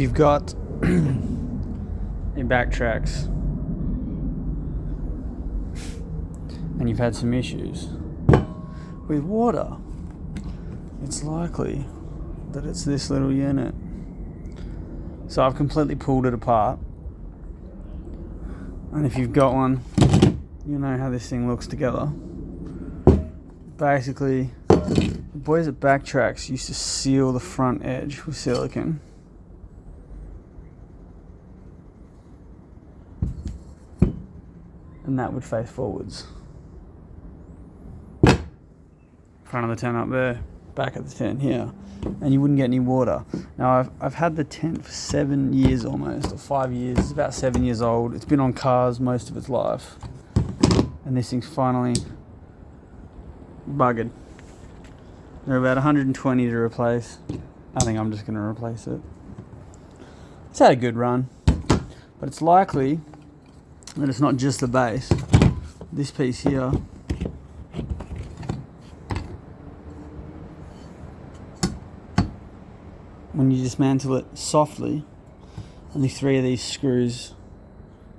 you've got a Backtrax and you've had some issues with water, it's likely that it's this little unit. So I've completely pulled it apart, and if you've got one, you know how this thing looks together. Basically, the boys at Backtrax used to seal the front edge with silicone. And that would face forwards. Front of the tent up there, back of the tent here, and you wouldn't get any water. Now I've had the tent for 7 years almost, or 5 years. It's about 7 years old. It's been on cars most of its life, and this thing's finally buggered. They're about 120 to replace. I think I'm just going to replace it. It's had a good run, but it's likely that it's not just the base. This piece here, when you dismantle it softly, only 3 of these screws,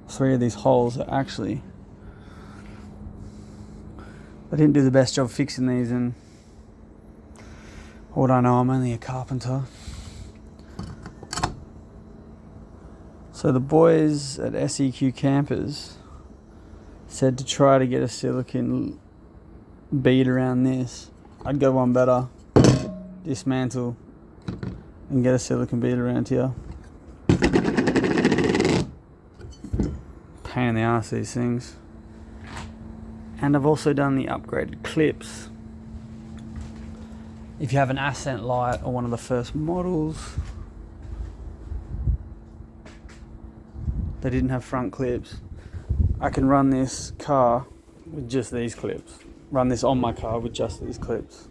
3 of these holes are actually, I didn't do the best job fixing these, and what I know, I'm only a carpenter. So the boys at SEQ Campers said to try to get a silicone bead around this. I'd go one better, dismantle and get a silicone bead around here. Pain in the ass, these things. And I've also done the upgraded clips. If you have an Ascent Light or one of the first models, they didn't have front clips. I can run this car with just these clips. Run this on my car with just these clips.